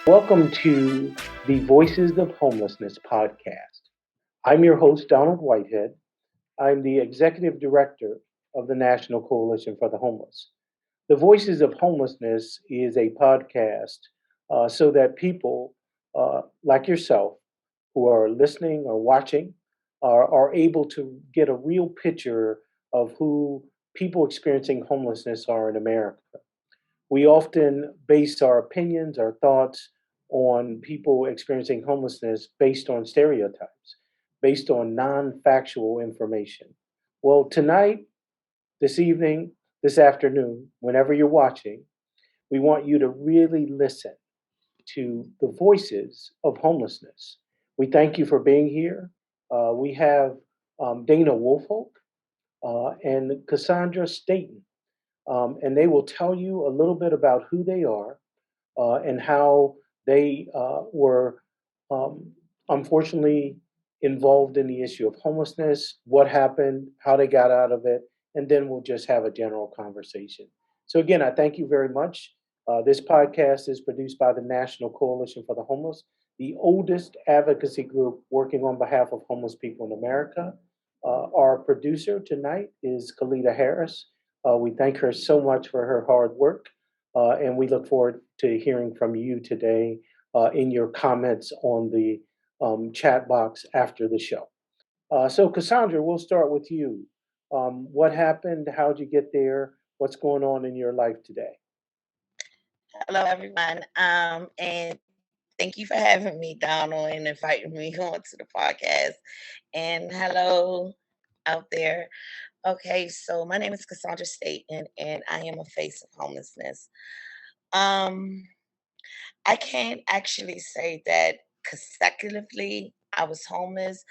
Welcome to the Voices of Homelessness podcast. I'm your host, Donald Whitehead. I'm the executive director of the National Coalition for the Homeless. The Voices of Homelessness is a podcast so that people like yourself who are listening or watching are able to get a real picture of who people experiencing homelessness are in America. We often base our opinions, our thoughts on people experiencing homelessness based on stereotypes, based on non factual information. Well, tonight, this evening, this afternoon, whenever you're watching, we want you to really listen to the voices of homelessness. We thank you for being here. We have Dana Woolfolk and Cassandra Staton, and they will tell you a little bit about who they are and how they were um, unfortunately involved in the issue of homelessness, what happened, how they got out of it, and then we'll just have a general conversation. So, again, I thank you very much. This podcast is produced by the National Coalition for the Homeless, the oldest advocacy group working on behalf of homeless people in America. Our producer tonight is Kalita Harris. We thank her so much for her hard work. And we look forward to hearing from you today in your comments on the chat box after the show. So, Cassandra, we'll start with you. What happened? How'd you get there? What's going on in your life today? Hello, everyone. And thank you for having me, Donald, and inviting me onto the podcast. And hello out there. Okay, so my name is Cassandra Staton, and I am a face of homelessness. Um, I can't actually say that consecutively I was homeless.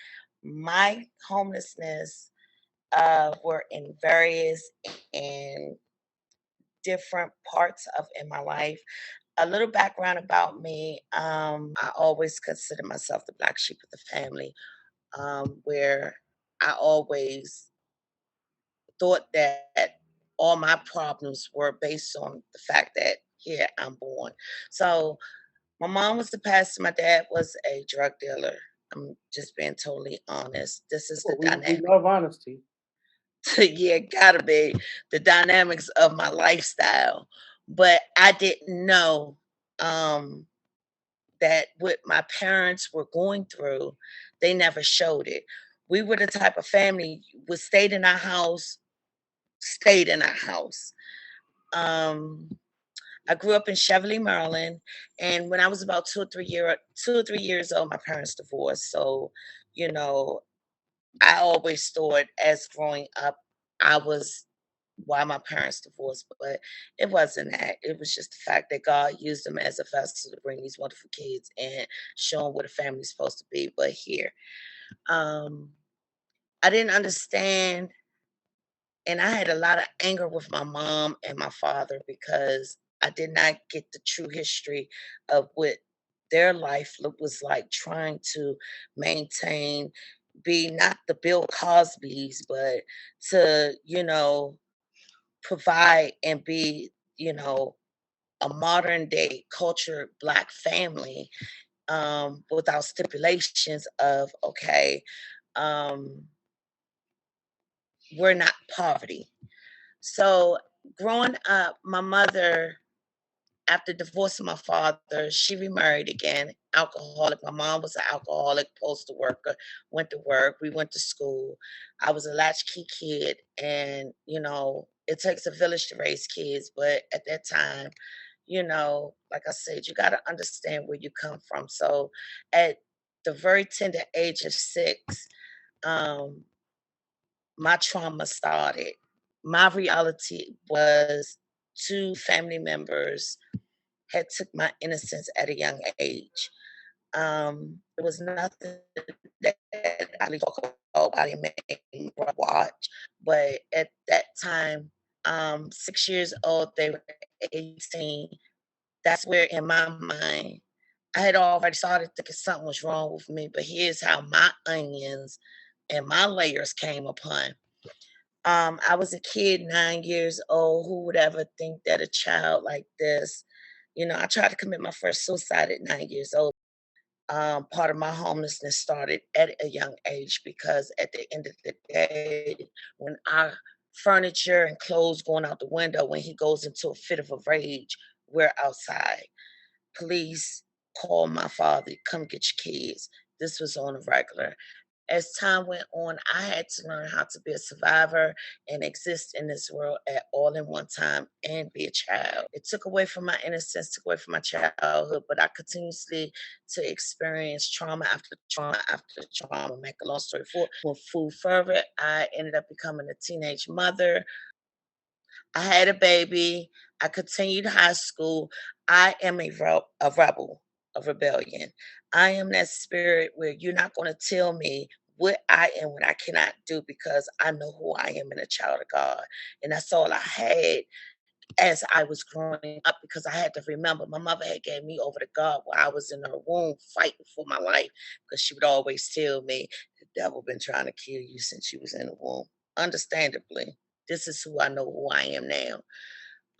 My homelessness were in various and different parts of in my life. A little background about me. I always consider myself the black sheep of the family, where I always thought that all my problems were based on the fact that here I'm born. So my mom was the pastor, my dad was a drug dealer. I'm just being totally honest. This is the Well, we dynamic. love honesty. Yeah, gotta be the dynamics of my lifestyle. But I didn't know um that what my parents were going through, they never showed it. We were the type of family would stayed in our house. Um, I grew up in Cheverly, Maryland, and when I was about 2 or 3 years old, my parents divorced. So, you know, I always thought as growing up, I was why my parents divorced, but it wasn't that. It was just the fact that God used them as a vessel to bring these wonderful kids and show them what a family's supposed to be. But here, um, I didn't understand, and I had a lot of anger with my mom and my father because I did not get the true history of what their life was like trying to maintain, be not the Bill Cosby's, but to, provide and be, you know, a modern day cultured black family without stipulations of, okay, um, we're not poverty. So growing up, my mother, after divorcing my father, she remarried again, alcoholic. My mom was an alcoholic, postal worker, went to work, we went to school. I was a latchkey kid, and it takes a village to raise kids, but at that time, like I said, you got to understand where you come from. So at the very tender age of 6, um, my trauma started. My reality was 2 family members had took my innocence at a young age. It was nothing that I really talk about. I didn't make me watch, but at that time, 6 years old, they were 18. That's where in my mind, I had already started thinking something was wrong with me, but here's how my onions and my layers came upon. I was a kid, 9 years old. Who would ever think that a child like this I tried to commit my first suicide at 9 years old. Part of my homelessness started at a young age because at the end of the day, when our furniture and clothes going out the window, when he goes into a fit of a rage, we're outside. Police call my father, come get your kids. This was on a regular. As time went on, I had to learn how to be a survivor and exist in this world at all in one time and be a child. It took away from my innocence, took away from my childhood, but I continuously to experience trauma after trauma after trauma. Make a long story short, with food further, I ended up becoming a teenage mother. I had a baby. I continued high school. I am a rebel, a rebellion. I am that spirit where you're not going to tell me what I am, what I cannot do, because I know who I am and a child of God. And that's all I had as I was growing up, because I had to remember my mother had gave me over to God while I was in her womb fighting for my life, because she would always tell me, the devil been trying to kill you since you was in the womb. Understandably, this is who I know who I am now.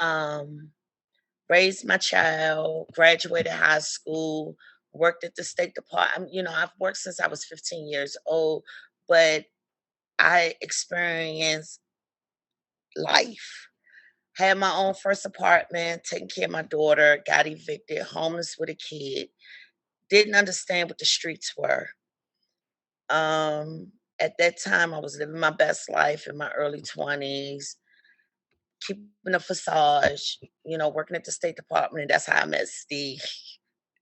Um, Raised my child, graduated high school, worked at the State Department. I've worked since I was 15 years old, but I experienced life. Had my own first apartment, taking care of my daughter, got evicted, homeless with a kid, didn't understand what the streets were. At that time, I was living my best life in my early 20s, keeping a facade, working at the State Department. And that's how I met Steve,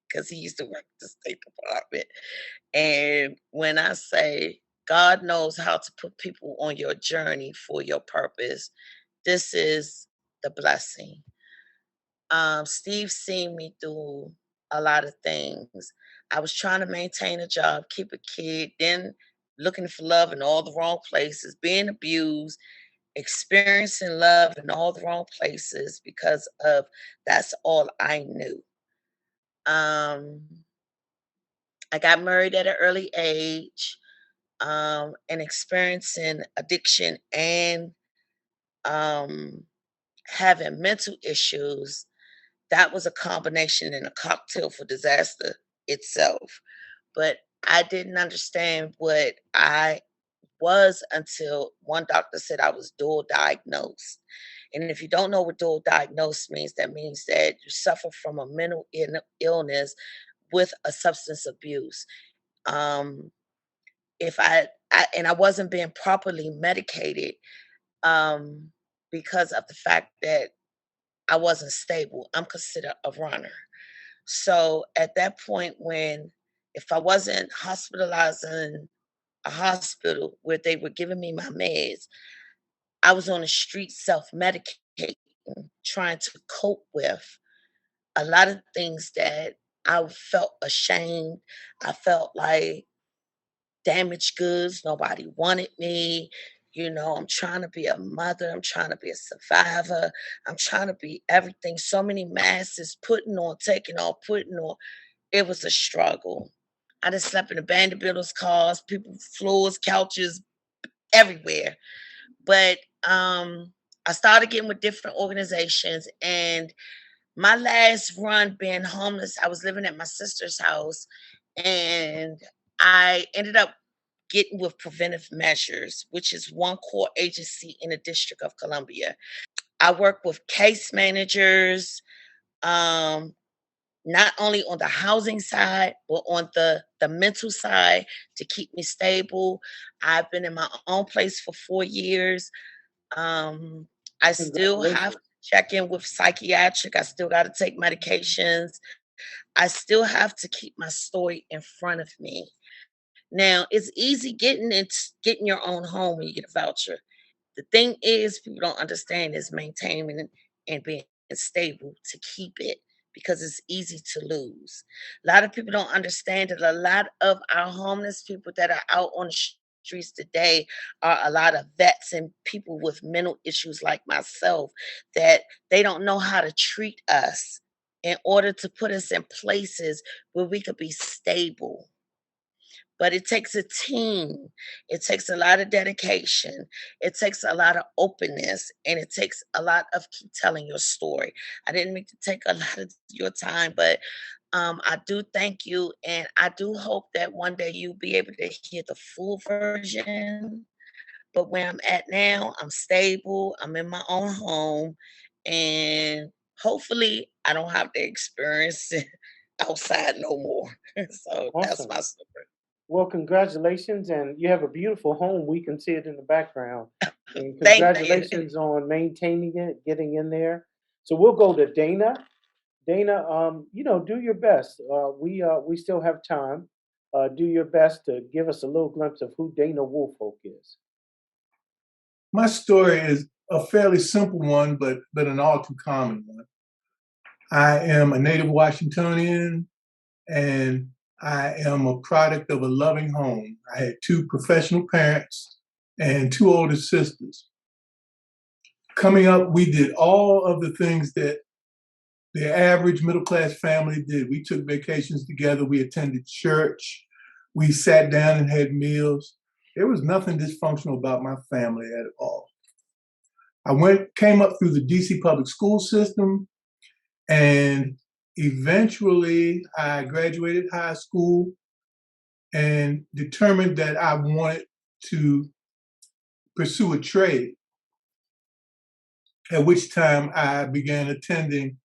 because he used to work at the State Department. And when I say God knows how to put people on your journey for your purpose, this is the blessing. Steve seen me through a lot of things. I was trying to maintain a job, keep a kid, then looking for love in all the wrong places, being abused, experiencing love in all the wrong places because of that's all I knew. Um, I got married at an early age, and experiencing addiction and um, having mental issues. That was a combination and a cocktail for disaster itself. But I didn't understand what I was until one doctor said I was dual diagnosed. And if you don't know what dual diagnosed means, that means that you suffer from a mental illness with a substance abuse. Um, if I wasn't being properly medicated, um, because of the fact that I wasn't stable. I'm considered a runner. So at that point, when if I wasn't hospitalized in a hospital where they were giving me my meds, I was on the street self-medicating, trying to cope with a lot of things that I felt ashamed. I felt like damaged goods. Nobody wanted me. I'm trying to be a mother. I'm trying to be a survivor. I'm trying to be everything. So many masses putting on, taking on, putting on. It was a struggle. I just slept in abandoned buildings, cars, people, floors, couches, everywhere. But I started getting with different organizations, and my last run being homeless, I was living at my sister's house, and I ended up getting with preventive measures, which is one core agency in the District of Columbia. I work with case managers, um, not only on the housing side, but on the mental side to keep me stable. I've been in my own place for 4 years. Um, I still have to Congratulations. check in with psychiatric. I still got to take medications. I still have to keep my story in front of me. Now, it's easy getting your own home when you get a voucher. The thing is, people don't understand is maintaining and being stable to keep it, because it's easy to lose. A lot of people don't understand that a lot of our homeless people that are out on the streets today are a lot of vets and people with mental issues like myself, that they don't know how to treat us in order to put us in places where we could be stable. but it takes a team. It takes a lot of dedication. It takes a lot of openness, and it takes a lot of keep telling your story. I didn't mean to take a lot of your time, but I do thank you, and I do hope that one day you'll be able to hear the full version. But where I'm at now, I'm stable, I'm in my own home, and hopefully I don't have to experience it outside no more. So that's Awesome. my story. Well, congratulations, and you have a beautiful home. We can see it in the background. And Thank you. congratulations on maintaining it, getting in there. So we'll go to Dana. Dana, do your best. We still have time. Do your best to give us a little glimpse of who Dana Woolfolk is. My story is a fairly simple one, but an all too common one. I am a native Washingtonian, and I am a product of a loving home. I had two professional parents and two older sisters. Coming up, we did all of the things that the average middle class family did. We took vacations together, we attended church, we sat down and had meals. There was nothing dysfunctional about my family at all. I came up through the DC public school system, and eventually I graduated high school and determined that I wanted to pursue a trade, at which time I began attending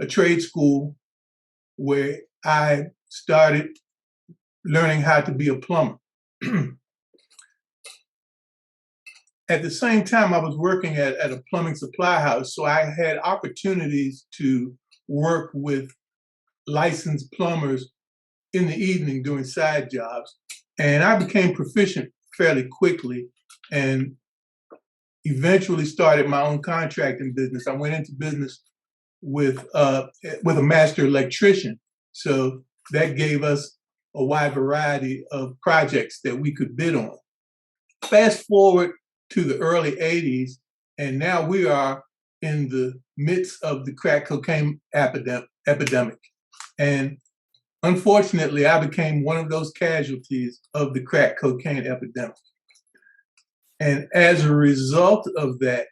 a trade school where I started learning how to be a plumber. At the same time, I was working at a plumbing supply house, so I had opportunities to work with licensed plumbers in the evening doing side jobs. And I became proficient fairly quickly and eventually started my own contracting business. I went into business with a master electrician. So that gave us a wide variety of projects that we could bid on. Fast forward to the early 80s, and now we are in the midst of the crack cocaine epidemic. And unfortunately, I became one of those casualties of the crack cocaine epidemic. And as a result of that,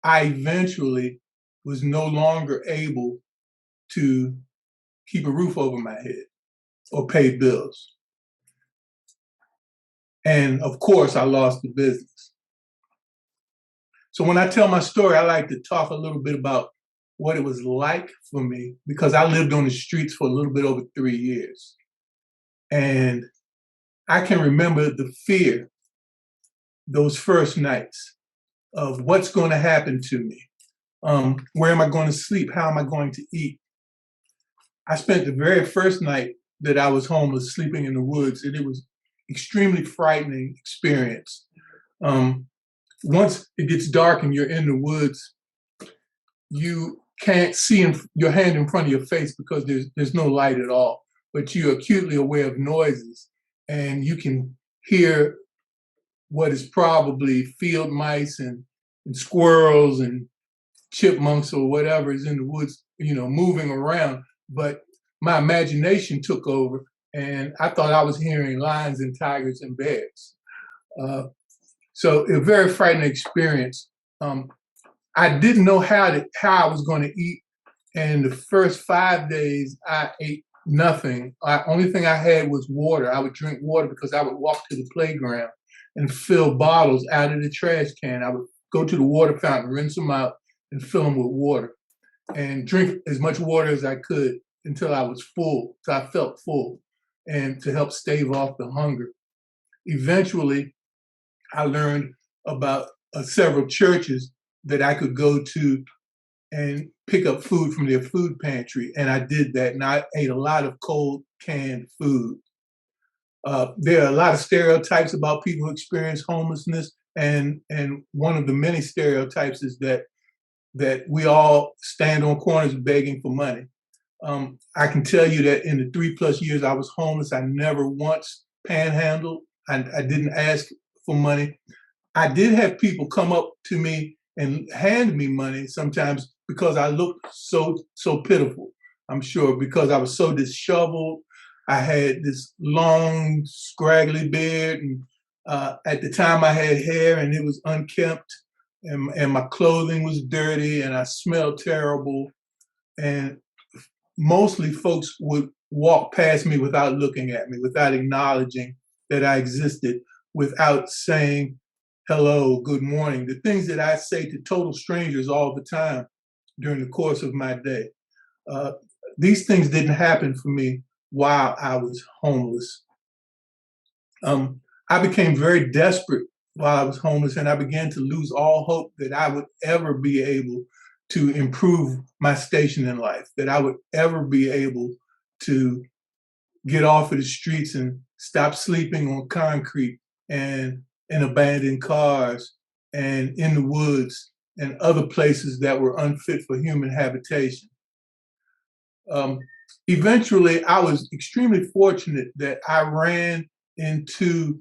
I eventually was no longer able to keep a roof over my head or pay bills. And of course, I lost the business. So when I tell my story, I like to talk a little bit about what it was like for me, because I lived on the streets for a little bit over 3 years. And I can remember the fear those first nights of what's going to happen to me. Where am I going to sleep? How am I going to eat? I spent the very first night that I was homeless sleeping in the woods, and it was extremely frightening experience. Once it gets dark and you're in the woods, you can't see your hand in front of your face because there's no light at all, but you're acutely aware of noises, and you can hear what is probably field mice and squirrels and chipmunks or whatever is in the woods, moving around. But my imagination took over, and I thought I was hearing lions and tigers and bears. So a very frightening experience. I didn't know how I was going to eat, and the first 5 days I ate nothing. Only thing I had was water. I would drink water because I would walk to the playground and fill bottles out of the trash can. I would go to the water fountain, rinse them out, and fill them with water, and drink as much water as I could until I was full, till I felt full, and to help stave off the hunger. Eventually, I learned about several churches that I could go to and pick up food from their food pantry, and I did that, and I ate a lot of cold canned food. There are a lot of stereotypes about people who experience homelessness, and one of the many stereotypes is that we all stand on corners begging for money. I can tell you that in the 3+ years I was homeless, I never once panhandled. I didn't ask for money. I did have people come up to me and hand me money sometimes because I looked so pitiful. I'm sure because I was so disheveled. I had this long, scraggly beard, and at the time I had hair and it was unkempt, and my clothing was dirty, and I smelled terrible. And mostly folks would walk past me without looking at me, without acknowledging that I existed, without saying hello, good morning, the things that I say to total strangers all the time during the course of my day. These things didn't happen for me while I was homeless. I became very desperate while I was homeless, and I began to lose all hope that I would ever be able to improve my station in life, that I would ever be able to get off of the streets and stop sleeping on concrete and in abandoned cars and in the woods and other places that were unfit for human habitation. Eventually, I was extremely fortunate that I ran into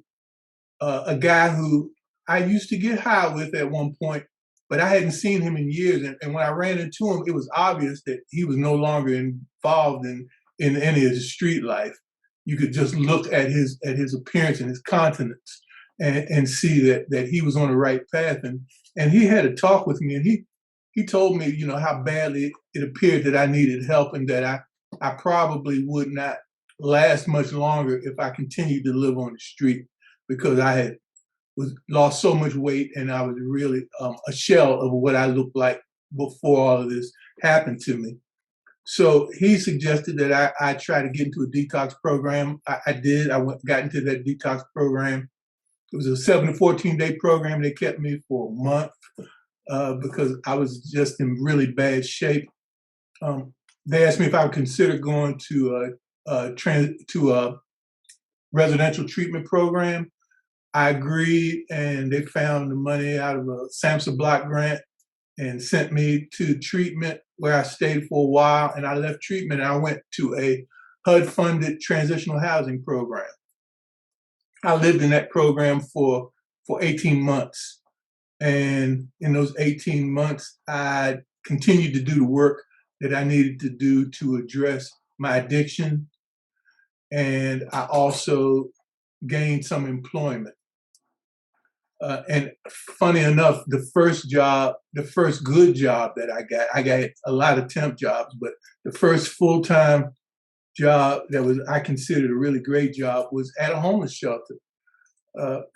a guy who I used to get high with at one point, but I hadn't seen him in years. And when I ran into him, it was obvious that he was no longer involved in any of the street life. You could just look at his appearance and his countenance and see that he was on the right path. And he had a talk with me, and he told me, how badly it appeared that I needed help, and that I probably would not last much longer if I continued to live on the street, because I had lost so much weight, and I was really a shell of what I looked like before all of this happened to me. So he suggested that I try to get into a detox program. I did. I got into that detox program. It was a 7 to 14 day program. They kept me for a month because I was just in really bad shape. They asked me if I would consider going to a residential treatment program. I agreed, and they found the money out of a SAMHSA block grant and sent me to treatment, where I stayed for a while, and I left treatment and I went to a HUD-funded transitional housing program. I lived in that program for 18 months. And in those 18 months, I continued to do the work that I needed to do to address my addiction. And I also gained some employment. And funny enough, the first good job that I got a lot of temp jobs, but the first full-time job that I considered a really great job was at a homeless shelter.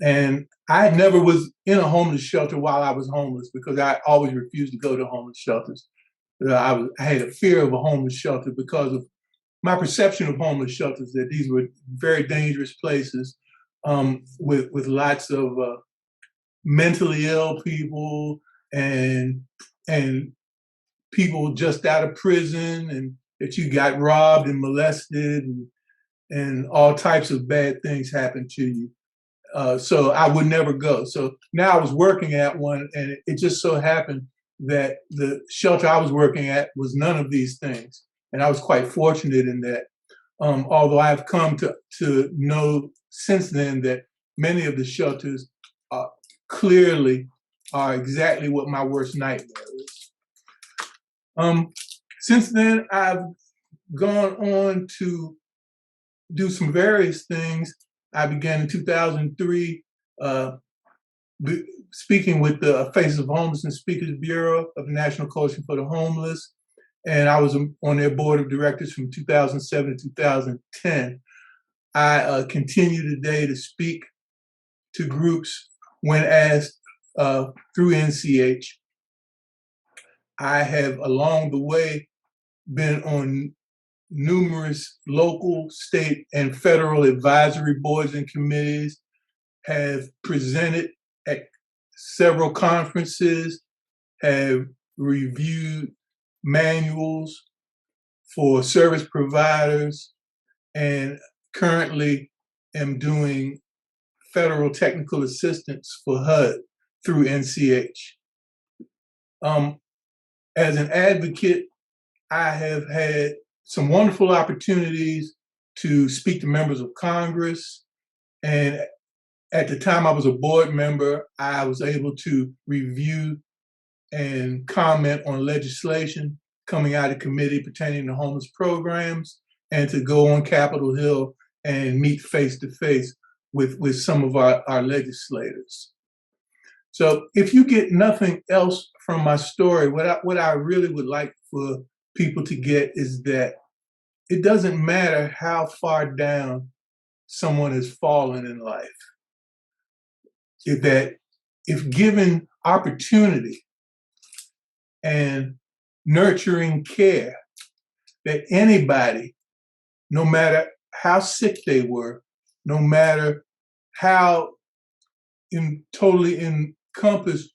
And I never was in a homeless shelter while I was homeless, because I always refused to go to homeless shelters. I had a fear of a homeless shelter because of my perception of homeless shelters, that these were very dangerous places with lots of mentally ill people and people just out of prison, and that you got robbed and molested and all types of bad things happened to you. So I would never go. So now I was working at one, and it just so happened that the shelter I was working at was none of these things. And I was quite fortunate in that. Although I've come to know since then that many of the shelters clearly are exactly what my worst nightmare is. Since then, I've gone on to do some various things. I began in 2003 speaking with the Faces of Homelessness Speakers Bureau of the National Coalition for the Homeless, and I was on their board of directors from 2007 to 2010. I continue today to speak to groups when asked through NCH. I have along the way been on numerous local, state, and federal advisory boards and committees, have presented at several conferences, have reviewed manuals for service providers, and currently am doing federal technical assistance for HUD through NCH. As an advocate, I have had some wonderful opportunities to speak to members of Congress. And at the time I was a board member, I was able to review and comment on legislation coming out of committee pertaining to homeless programs. and to go on Capitol Hill and meet face to face with some of our legislators. So if you get nothing else from my story, what I really would like for people to get is that it doesn't matter how far down someone has fallen in life. If given opportunity and nurturing care, that anybody, no matter how sick they were, no matter how totally encompassed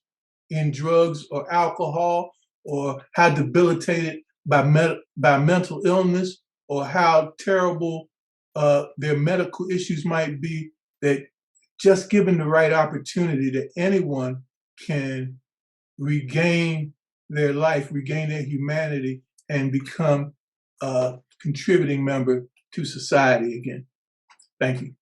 in drugs or alcohol, or how debilitated by mental illness, or how terrible their medical issues might be, that just given the right opportunity, that anyone can regain their life, regain their humanity, and become a contributing member to society again. Thank you.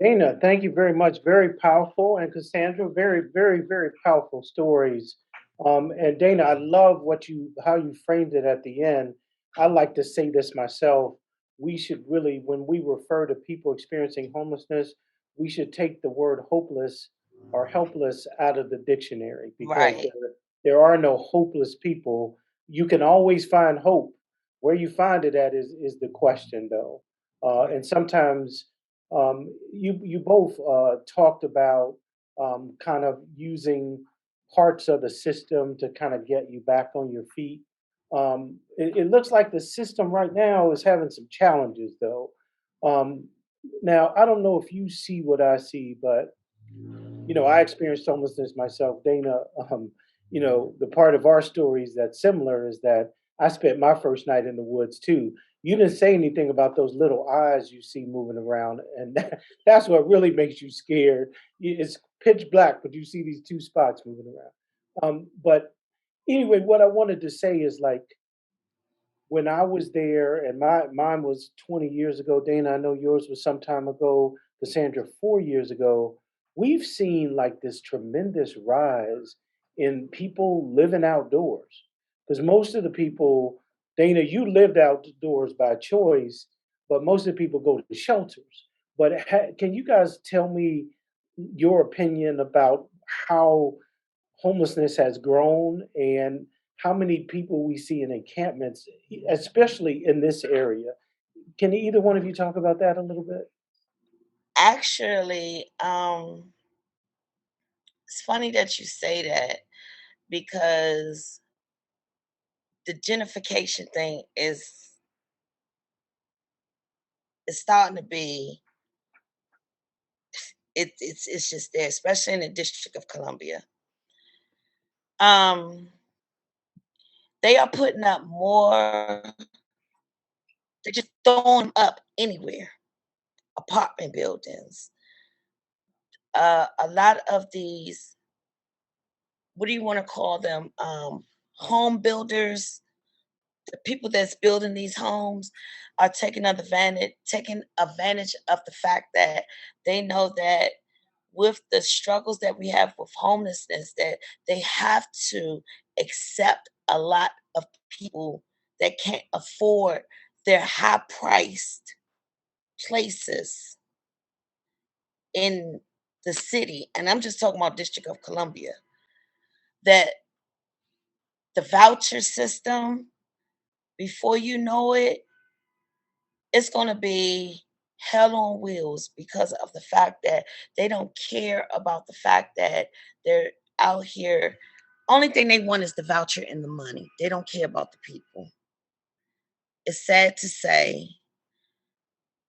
Dana, thank you very much. Very powerful. And Cassandra, very, very, very powerful stories. And Dana, I love how you framed it at the end. I like to say this myself. We should really, when we refer to people experiencing homelessness, we should take the word hopeless or helpless out of the dictionary, because Right. there are no hopeless people. You can always find hope. Where you find it at is the question, though. And sometimes you both talked about kind of using parts of the system to kind of get you back on your feet. It looks like the system right now is having some challenges, though. Um, Now, I don't know if you see what I see, but I experienced homelessness myself, Dana. The part of our stories that's similar is that I spent my first night in the woods too. You didn't say anything about those little eyes you see moving around, and that's what really makes you scared. It's pitch black, but you see these two spots moving around. But anyway, what I wanted to say is, like, when I was there, and mine was 20 years ago, Dana, I know yours was some time ago, Cassandra, 4 years ago, we've seen like this tremendous rise in people living outdoors. Because most of the people, Dana, you lived outdoors by choice, but most of the people go to shelters. But can you guys tell me your opinion about how homelessness has grown and how many people we see in encampments, especially in this area? Can either one of you talk about that a little bit? Actually, it's funny that you say that, because the gentrification thing is starting to be, it's just there, especially in the District of Columbia. Um, they are putting up more. They're just throwing 'em up anywhere. Apartment buildings. A lot of these, what do you want to call them? Home builders, the people that's building these homes are taking advantage of the fact that they know that with the struggles that we have with homelessness, that they have to accept a lot of people that can't afford their high priced places in the city. And I'm just talking about District of Columbia. That the voucher system, before you know it, it's going to be hell on wheels, because of the fact that they don't care about the fact that they're out here. Only thing they want is the voucher and the money. They don't care about the people. It's sad to say.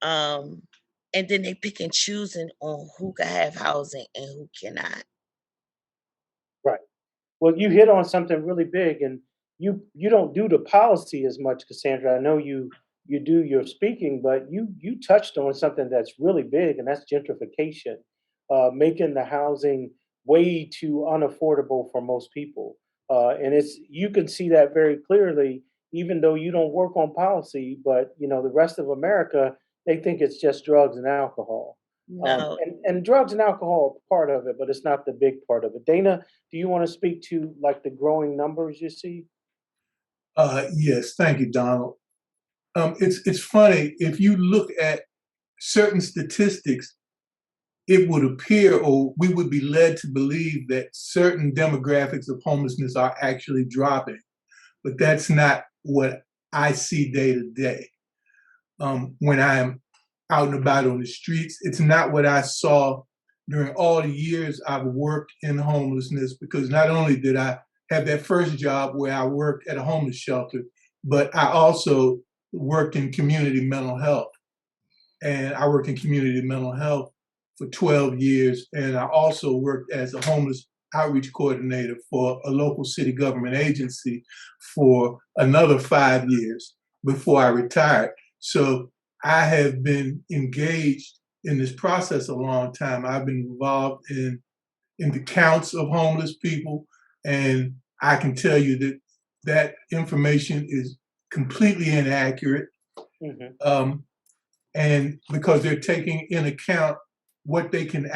Um, and then they pick and choosing on who can have housing and who cannot. Right. Well, you hit on something really big, and you don't do the policy as much, Cassandra. I know you do your speaking, but you touched on something that's really big, and that's gentrification, making the housing way too unaffordable for most people. And it's you can see that very clearly, even though you don't work on policy. But the rest of America, they think it's just drugs and alcohol. No, And drugs and alcohol are part of it, but it's not the big part of it. Dana, do you want to speak to like the growing numbers you see? Yes, thank you, Donald. It's funny, if you look at certain statistics, it would appear, or we would be led to believe, that certain demographics of homelessness are actually dropping, but that's not what I see day to day. When I'm out and about on the streets, it's not what I saw during all the years I've worked in homelessness, because not only did I have that first job where I worked at a homeless shelter, but I also worked in community mental health. And I worked in community mental health for 12 years. And I also worked as a homeless outreach coordinator for a local city government agency for another 5 years before I retired. So I have been engaged in this process a long time. I've been involved in the counts of homeless people, and I can tell you that that information is completely inaccurate. Mm-hmm. And because they're taking in account who they can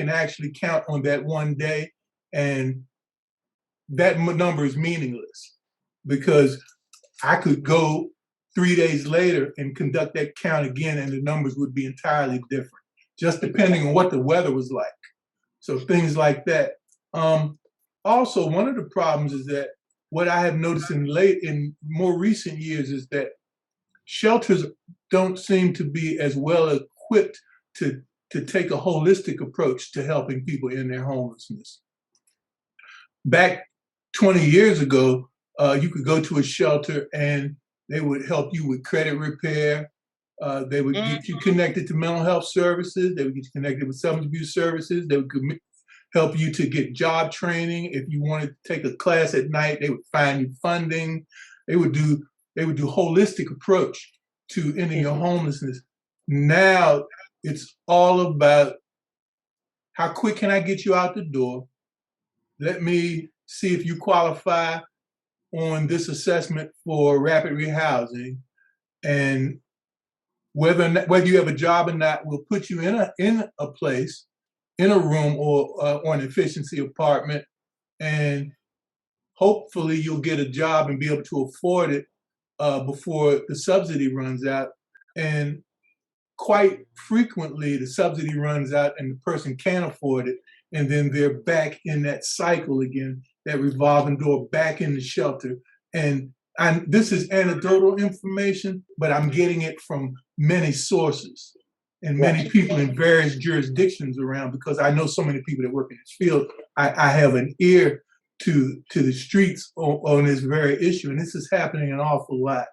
actually count on that one day, and that number is meaningless, because I could go 3 days later and conduct that count again, and the numbers would be entirely different, just depending on what the weather was like. So things like that. Also, one of the problems is that what I have noticed in more recent years is that shelters don't seem to be as well equipped to take a holistic approach to helping people in their homelessness. Back 20 years ago, you could go to a shelter and they would help you with credit repair. They would get you connected to mental health services. They would get you connected with substance abuse services. They would help you to get job training. If you wanted to take a class at night, they would find you funding. They would do holistic approach to ending your homelessness. Now it's all about, how quick can I get you out the door? Let me see if you qualify on this assessment for rapid rehousing, and whether you have a job or not, we'll put you in a place, in a room, or an efficiency apartment, and hopefully you'll get a job and be able to afford it before the subsidy runs out. And quite frequently, the subsidy runs out and the person can't afford it, and then they're back in that cycle again, that revolving door, back in the shelter. And this is anecdotal information, but I'm getting it from many sources and many people in various jurisdictions around, because I know so many people that work in this field. I have an ear to the streets on this very issue, and this is happening an awful lot.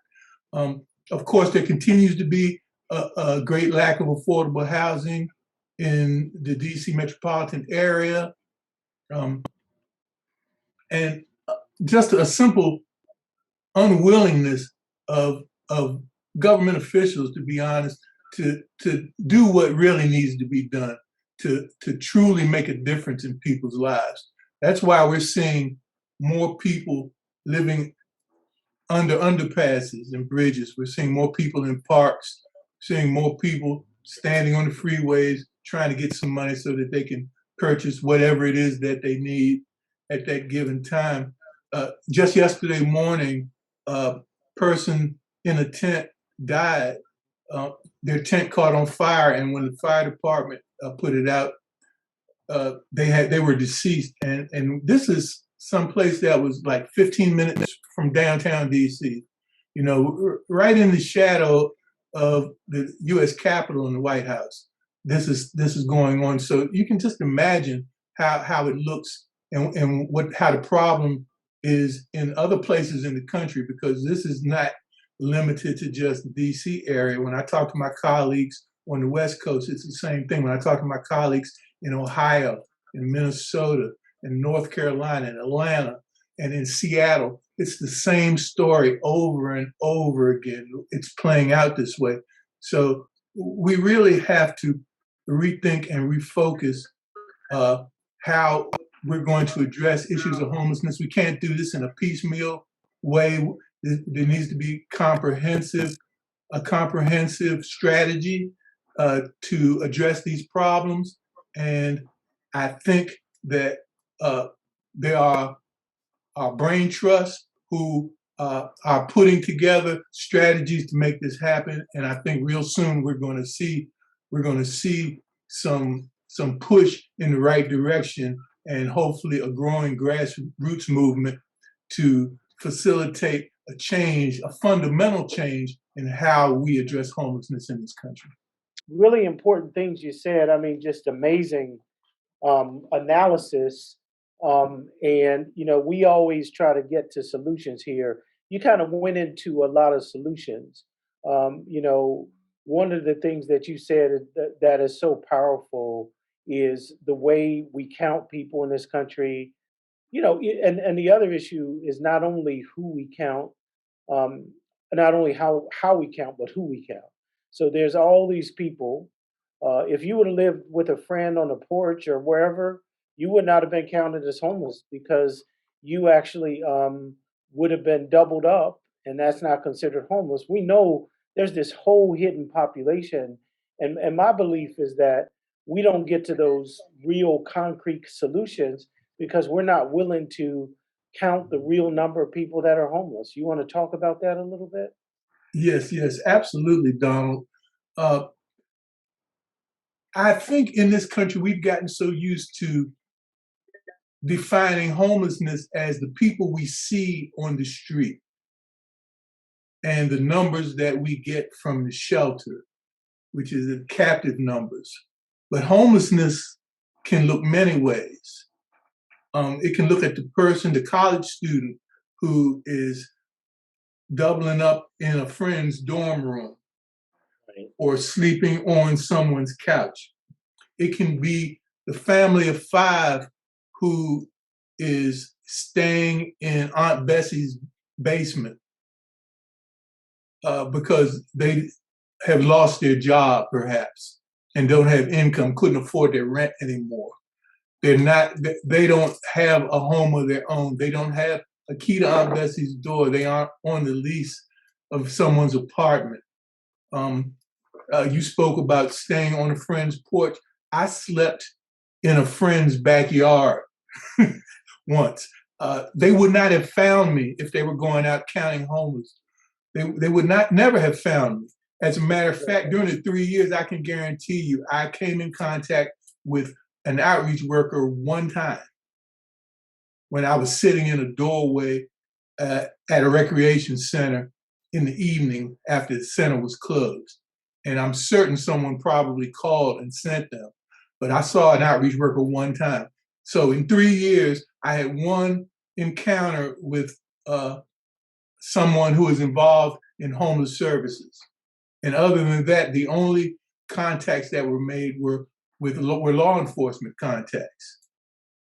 Of course, there continues to be a great lack of affordable housing in the DC metropolitan area. And just a simple unwillingness of government officials, to be honest, to do what really needs to be done to truly make a difference in people's lives. That's why we're seeing more people living under underpasses and bridges. We're seeing more people in parks, seeing more people standing on the freeways trying to get some money so that they can purchase whatever it is that they need at that given time. Just yesterday morning, a person in a tent died. Their tent caught on fire, and when the fire department put it out, they were deceased. And this is someplace that was like 15 minutes from downtown DC, right in the shadow of the U.S. Capitol and the White House. This is going on. So you can just imagine how it looks, and how the problem is in other places in the country, because this is not limited to just the DC area. When I talk to my colleagues on the West Coast, it's the same thing. When I talk to my colleagues in Ohio, in Minnesota, in North Carolina, in Atlanta, and in Seattle, it's the same story over and over again. It's playing out this way. So we really have to rethink and refocus how we're going to address issues of homelessness. We can't do this in a piecemeal way. There needs to be a comprehensive strategy to address these problems. And I think that there are brain trusts who are putting together strategies to make this happen. And I think real soon we're going to see some push in the right direction, and hopefully a growing grassroots movement to facilitate a change, a fundamental change in how we address homelessness in this country. Really important things you said. I mean, just amazing analysis. And, we always try to get to solutions here. You kind of went into a lot of solutions. One of the things that you said that is so powerful is the way we count people in this country. And the other issue is not only who we count, um, not only how we count, but who we count. So there's all these people. If you would have lived with a friend on a porch or wherever, you would not have been counted as homeless because you actually would have been doubled up, and that's not considered homeless. We know there's this whole hidden population, and my belief is that we don't get to those real concrete solutions because we're not willing to count the real number of people that are homeless. You want to talk about that a little bit? Yes, absolutely, Donald. Uh, I think in this country, we've gotten so used to defining homelessness as the people we see on the street and the numbers that we get from the shelter, which is the captive numbers. But homelessness can look many ways. It can look at the person, the college student who is doubling up in a friend's dorm room or sleeping on someone's couch. It can be the family of 5 who is staying in Aunt Bessie's basement because they have lost their job, perhaps, and don't have income, couldn't afford their rent anymore. They don't have a home of their own. They don't have a key to Aunt Bessie's door. They aren't on the lease of someone's apartment. You spoke about staying on a friend's porch. I slept in a friend's backyard once. They would not have found me if they were going out counting homeless. They would never have found me. As a matter of fact, during the 3 years, I can guarantee you, I came in contact with an outreach worker one time when I was sitting in a doorway at a recreation center in the evening after the center was closed. And I'm certain someone probably called and sent them, but I saw an outreach worker one time. So in 3 years, I had one encounter with someone who is involved in homeless services. And other than that, the only contacts that were made were law enforcement contacts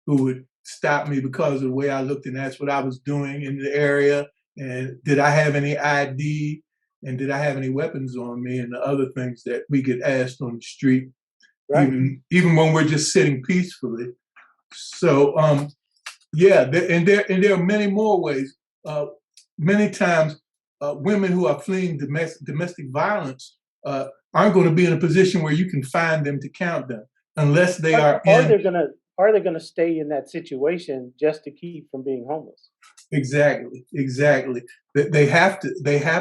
who would stop me because of the way I looked and that's what I was doing in the area. And did I have any ID? And did I have any weapons on me? And the other things that we get asked on the street, right, even when we're just sitting peacefully. So, and there are many more ways. Many times, women who are fleeing domestic violence aren't going to be in a position where you can find them to count them unless they are they gonna stay in that situation just to keep from being homeless? Exactly. They have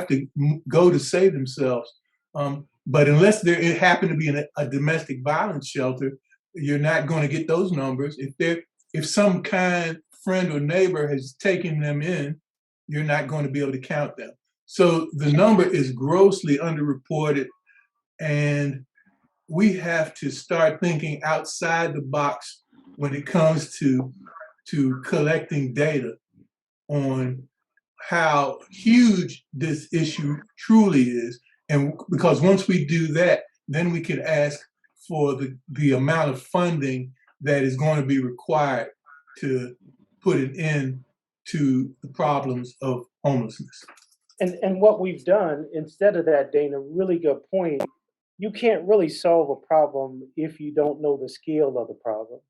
to go to save themselves. But unless they happen to be in a domestic violence shelter, you're not going to get those numbers. If some kind friend or neighbor has taken them in, you're not going to be able to count them. So the number is grossly underreported, and we have to start thinking outside the box when it comes to collecting data on how huge this issue truly is. And because once we do that, then we can ask for the amount of funding that is going to be required to put an end to the problems of homelessness. And what we've done instead of that, Dana, really good point. You can't really solve a problem if you don't know the scale of the problem.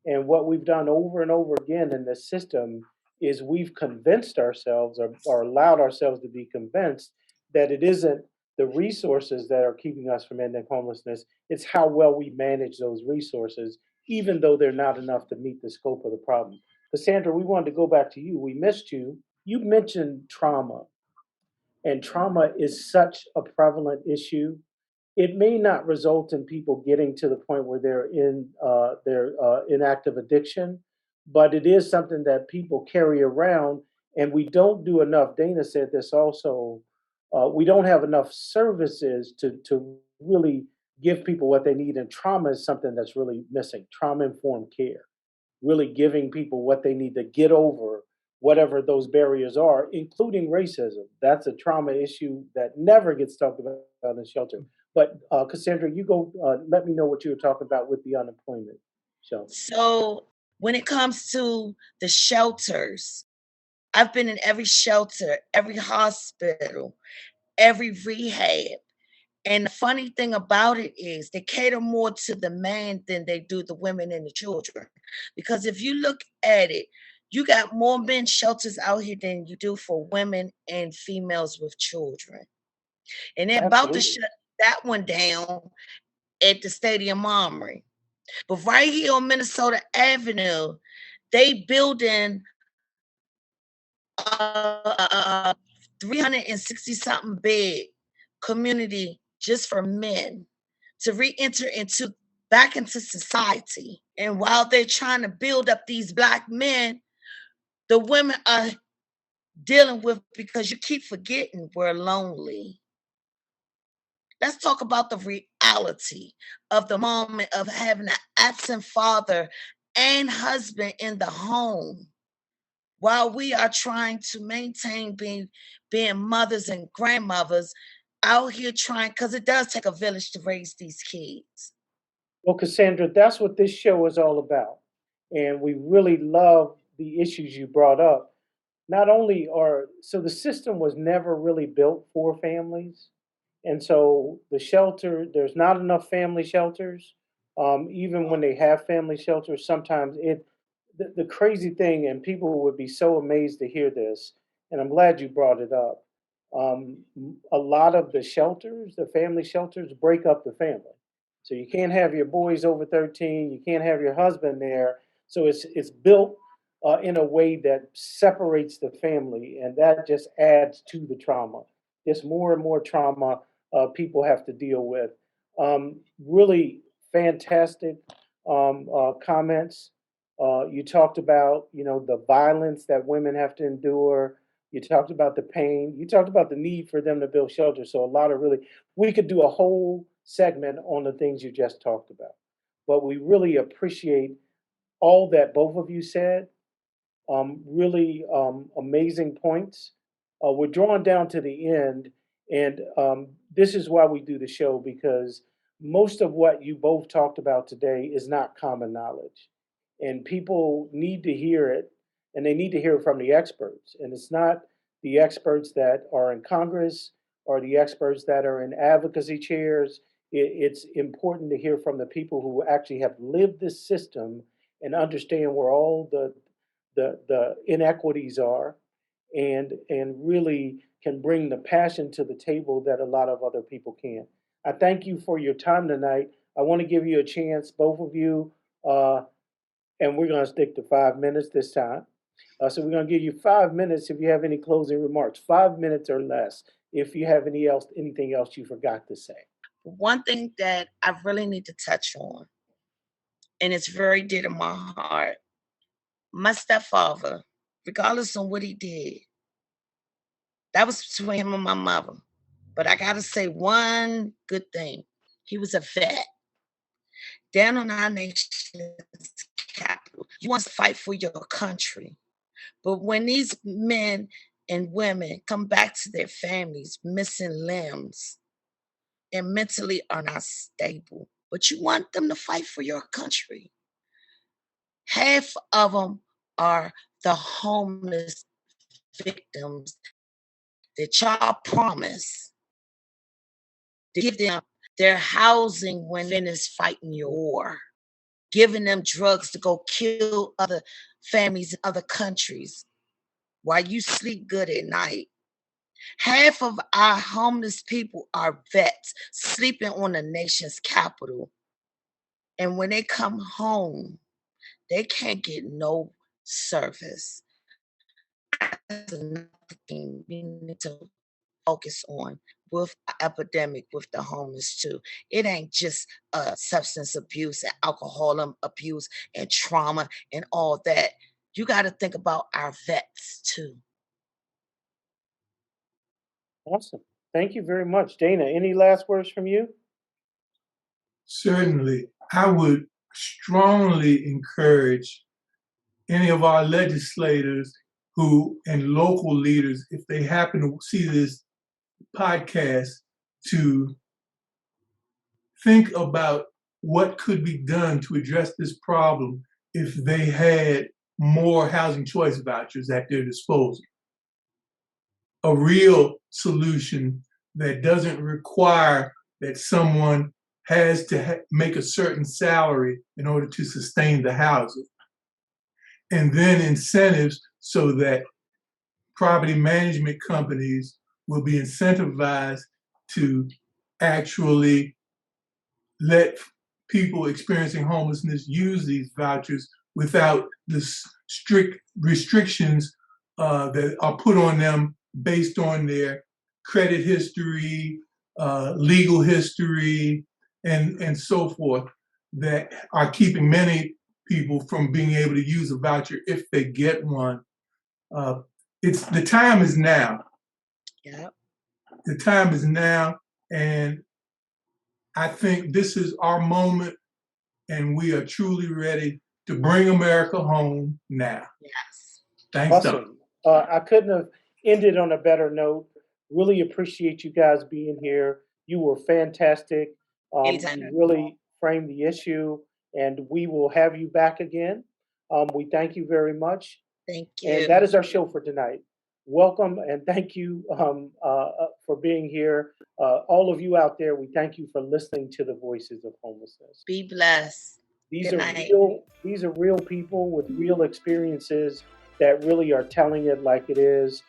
And what we've done over and over again in this system is we've convinced ourselves or allowed ourselves to be convinced that it isn't the resources that are keeping us from ending homelessness. It's how well we manage those resources, even though they're not enough to meet the scope of the problem. Cassandra, we wanted to go back to you. We missed you. You mentioned trauma, and trauma is such a prevalent issue. It may not result in people getting to the point where they're in active addiction, but it is something that people carry around, and we don't do enough. Dana said this also. We don't have enough services to really give people what they need, and trauma is something that's really missing. Trauma informed care, really giving people what they need to get over whatever those barriers are, including racism. That's a trauma issue that never gets talked about in shelter. But Cassandra, you go. Let me know what you were talking about with the unemployment shelter. So when it comes to the shelters, I've been in every shelter, every hospital, every rehab. And the funny thing about it is they cater more to the man than they do the women and the children. Because if you look at it, you got more men's shelters out here than you do for women and females with children. And they're about to Absolutely. shut that one down at the Stadium Armory. But right here on Minnesota Avenue, they building a 360 something bed community just for men to re-enter into back into society. And while they're trying to build up these black men, the women are dealing with because you keep forgetting we're lonely. Let's talk about the reality of the moment of having an absent father and husband in the home while we are trying to maintain being mothers and grandmothers out here trying because it does take a village to raise these kids. Well, Cassandra, that's what this show is all about, and we really love the issues you brought up. Not only are so the system was never really built for families, and so the shelter there's not enough family shelters. Even when they have family shelters, sometimes the crazy thing, and people would be so amazed to hear this, and I'm glad you brought it up. A lot of the shelters, the family shelters, break up the family. So you can't have your boys over 13, you can't have your husband there. So it's built in a way that separates the family, and that just adds to the trauma. Just more and more trauma people have to deal with. Really fantastic comments. You talked about, the violence that women have to endure. You talked about the pain. You talked about the need for them to build shelter. So a lot of really, we could do a whole segment on the things you just talked about. But we really appreciate all that both of you said. Really amazing points. We're drawing down to the end, and this is why we do the show because most of what you both talked about today is not common knowledge, and people need to hear it, and they need to hear it from the experts. And it's not the experts that are in Congress or the experts that are in advocacy chairs. It's important to hear from the people who actually have lived this system and understand where all the inequities are, and really can bring the passion to the table that a lot of other people can. I thank you for your time tonight. I want to give you a chance, both of you, uh, and we're going to stick to 5 minutes this time. So we're going to give you 5 minutes if you have any closing remarks. 5 minutes or less if you have anything else you forgot to say. One thing that I really need to touch on, and it's very dear to my heart, my stepfather, regardless of what he did, that was between him and my mother. But I gotta say one good thing. He was a vet. Down on our nation's capital. You want to fight for your country. But when these men and women come back to their families missing limbs and mentally are not stable, but you want them to fight for your country. Half of them are the homeless victims that y'all promise to give them their housing when men is fighting your war, giving them drugs to go kill other families in other countries while you sleep good at night. Half of our homeless people are vets sleeping on the nation's capital. And when they come home, they can't get no service. another thing we need to focus on with the epidemic with the homeless too. It ain't just substance abuse and alcohol abuse and trauma and all that. You got to think about our vets too. Awesome. Thank you very much. Dana, any last words from you? Certainly, I would strongly encourage any of our legislators and local leaders, if they happen to see this podcast, to think about what could be done to address this problem if they had more housing choice vouchers at their disposal. A real solution that doesn't require that someone has to make a certain salary in order to sustain the housing. And then incentives so that property management companies will be incentivized to actually let people experiencing homelessness use these vouchers without the strict restrictions that are put on them based on their credit history, legal history, and so forth, that are keeping many people from being able to use a voucher if they get one. The time is now. Yeah. The time is now, and I think this is our moment, and we are truly ready to bring America home now. Yes. Thanks, Awesome. I couldn't have ended on a better note. Really appreciate you guys being here. You were fantastic. Anytime. You really framed the issue, and we will have you back again. We thank you very much. Thank you. And that is our show for tonight. Welcome and thank you for being here. All of you out there, we thank you for listening to the Voices of Homelessness. Be blessed. These Good are night. these are real people with real experiences that really are telling it like it is.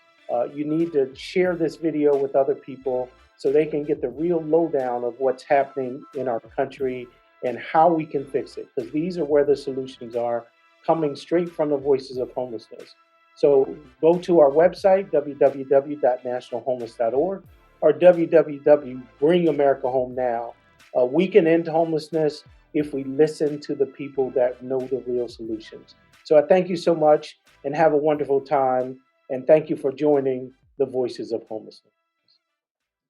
You need to share this video with other people so they can get the real lowdown of what's happening in our country and how we can fix it, because these are where the solutions are, coming straight from the Voices of Homelessness. So go to our website, www.nationalhomeless.org, or www.bringamericahomenow. We can end homelessness if we listen to the people that know the real solutions. So I thank you so much and have a wonderful time. And thank you for joining the Voices of Homelessness.